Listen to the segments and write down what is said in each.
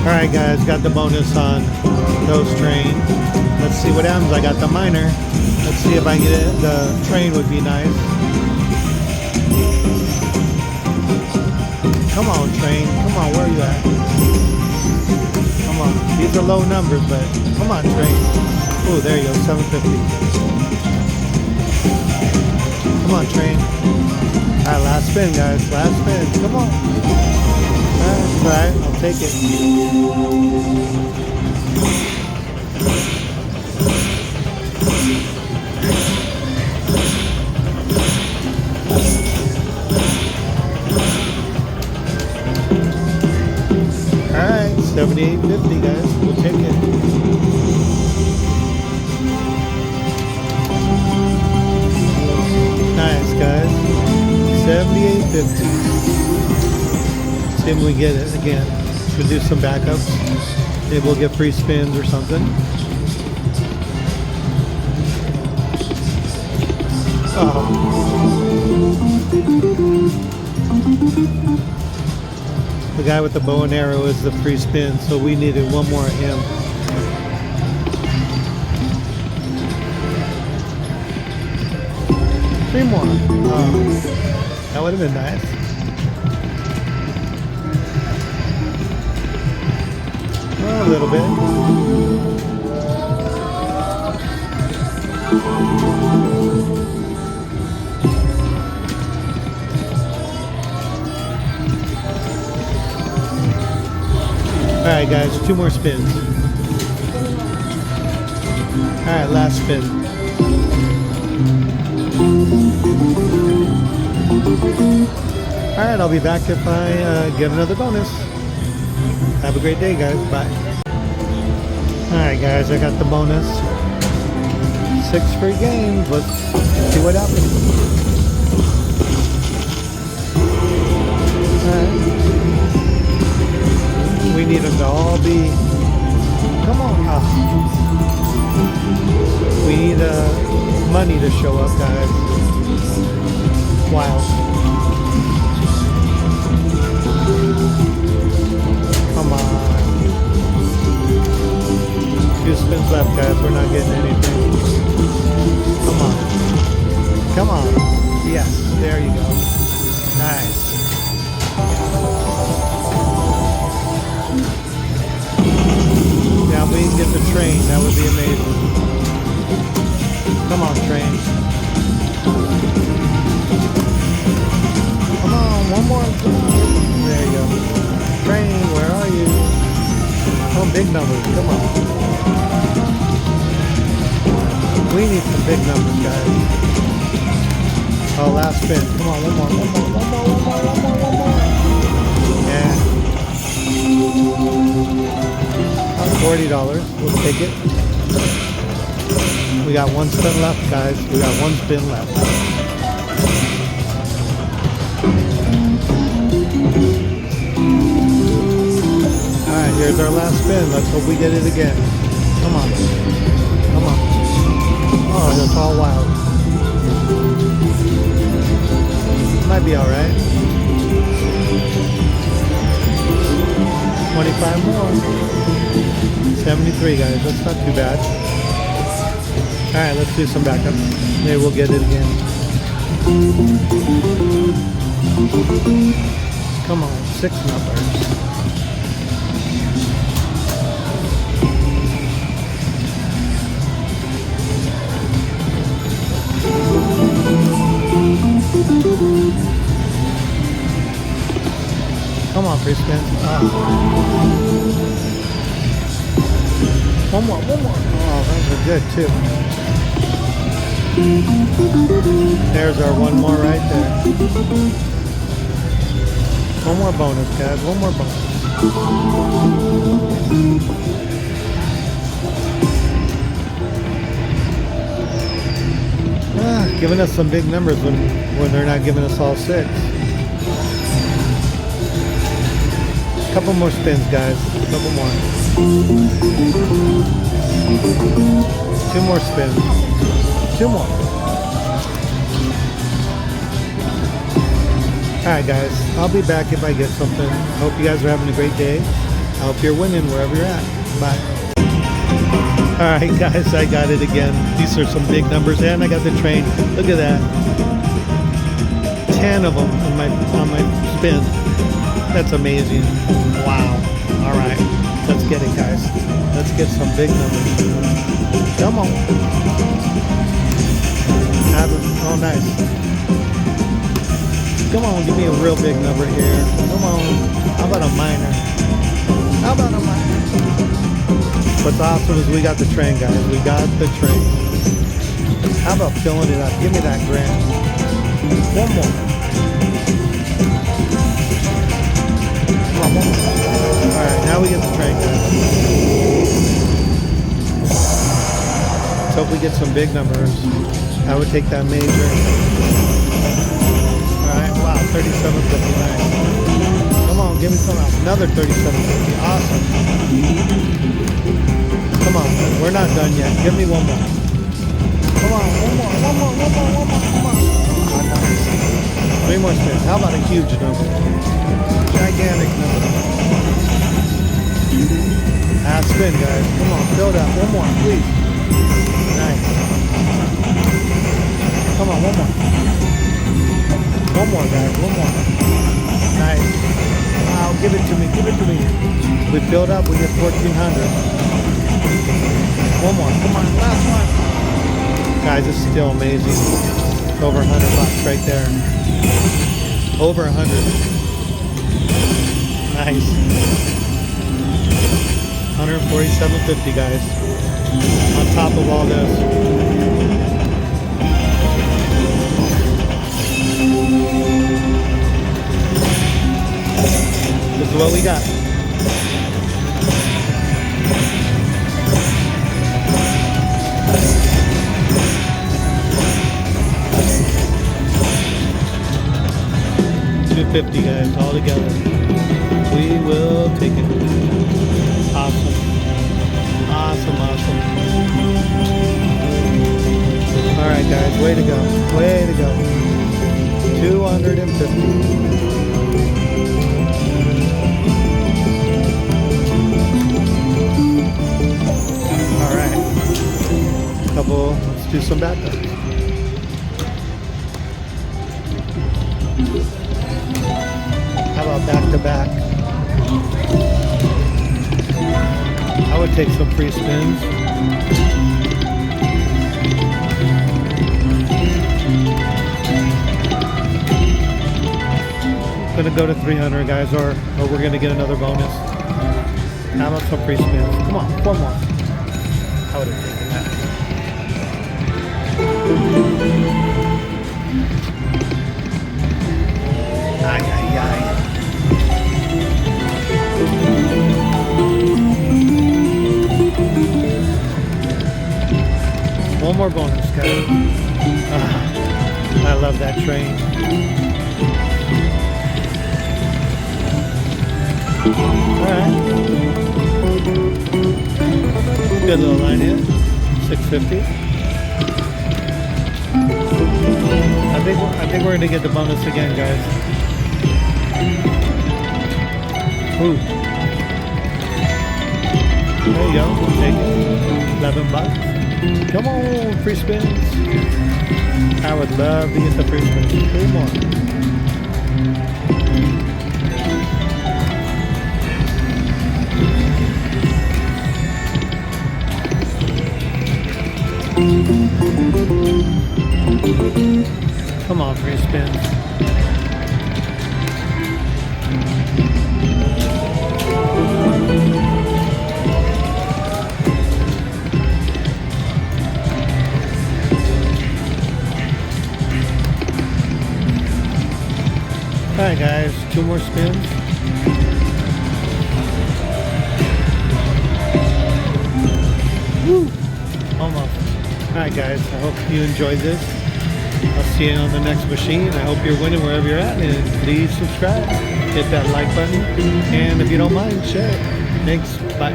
Alright guys, got the bonus on those train. Let's see what happens. I got the miner. Let's see if I can get it. The train would be nice. Come on, train. Come on, where are you at? Come on. These are low numbers, but come on, train. Oh, there you go, 750. Come on, train. Alright, last spin, guys. Last spin. Come on. Alright, I'll take it. Alright, 78.50 guys. We'll take it. Nice guys. 78.50. See if we get it again. Should do some backups. Maybe we'll get free spins or something. The guy with the bow and arrow is the free spin, so we needed one more of him. Three more. That would have been nice. A little bit. Alright guys, 2 more spins. Alright, last spin. Alright, I'll be back if I get another bonus. Have a great day guys, bye. Alright guys, I got the bonus. 6 free games, let's see what happens. Alright. We need them to all be, come on. We need money to show up guys. Wow. Come on. 2 spins left guys, we're not getting anything. Come on. Come on. Yes, there you go. Nice. Now if we can get the train, that would be amazing. Come on, train. Come on, one more. There you go. Train, where are you? Oh, big numbers, come on. We need some big numbers, guys. Oh, last spin. Come on, one more. Yeah. $40. We'll take it. We got 1 spin left, guys. We got 1 spin left. Alright, here's our last spin. Let's hope we get it again. Come on. Come on. Oh, that's all wild. Might be alright. 25 more. 73 guys, that's not too bad. Alright, let's do some backup. Maybe we'll get it again. Come on, 6 numbers. Come on, free spin. One more. Oh, those are good too. There's our 1 more right there. 1 more bonus, guys. 1 more bonus. Giving us some big numbers when they're not giving us all 6. Couple more spins, guys. Couple more. 2 more spins. 2 more. Alright guys, I'll be back if I get something. Hope you guys are having a great day. I hope you're winning wherever you're at. Bye. Alright guys, I got it again. These are some big numbers, and I got the train. Look at that. 10 of them on my spin. That's amazing. Wow. Alright. Let's get it, guys. Let's get some big numbers. Come on. Oh, nice. Come on, give me a real big number here. Come on. How about a minor? How about a minor? What's awesome is we got the train, guys. We got the train. How about filling it up? Give me that grand. One more. Come on, one more. Alright, now we get the train, guys. Let's hope we get some big numbers. I would take that major. Alright, wow, 37.59. Come on, give me some else. Another 37.50. Awesome. Come on, we're not done yet. Give me one more. Come on, one more. Come on. Oh, nice. 3 more spins. How about a huge number? Gigantic number. Spin, guys. Come on, build up. One more, please. Nice. Come on, one more. One more, guys. One more. Nice. Wow, give it to me. We build up. We get 1,400. One more. Come on, last one. Guys, it's still amazing. Over $100 right there. Over 100. Nice. 147.50, guys. On top of all this. This is what we got. $250, guys, all together. We will take it. Awesome. Alright guys, way to go. 250. Alright. Let's do some backups. How about back to back? I would take some free spins. Gonna go to 300, guys, or we're gonna get another bonus. How about some free spins? Come on, one more. I would have taken that. Ay. One more bonus, guys. I love that train. Alright. Good little line in. 650. I think we're gonna get the bonus again, guys. Ooh. There you go. We'll take it. $11. Come on, free spins. I would love to get the free spins. 3 more. Come on, free spins. Alright guys, 2 more spins. Woo! Almost. Alright guys, I hope you enjoyed this. I'll see you on the next machine. I hope you're winning wherever you're at, and please subscribe. Hit that like button, and if you don't mind, share it. Thanks, bye.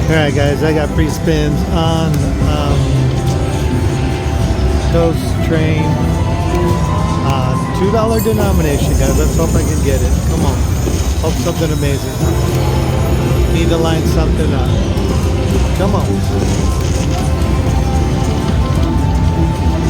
Alright guys, I got free spins on Toast Train. $2 denomination, guys. Let's hope I can get it. Come on. Hope something amazing. Need to line something up. Come on.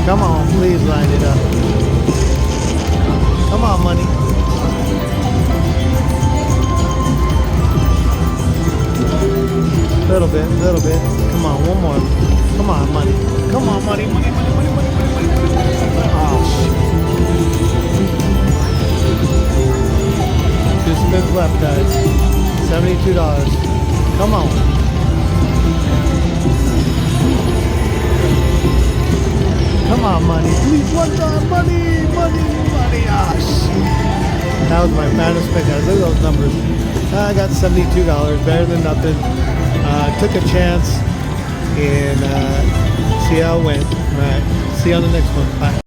Come on, please line it up. Come on, money. Little bit, little bit. Come on, one more. Come on, money. Come on, money, money, money, money, money, money, money. Oh, shit. 2 spins left, guys. $72. Come on. Come on, money. Please, one time. Money, money, money. Ah, shit. That was my final spin, guys. Look at those numbers. I got $72. Better than nothing. Took a chance and see how it went. All right. See you on the next one. Bye.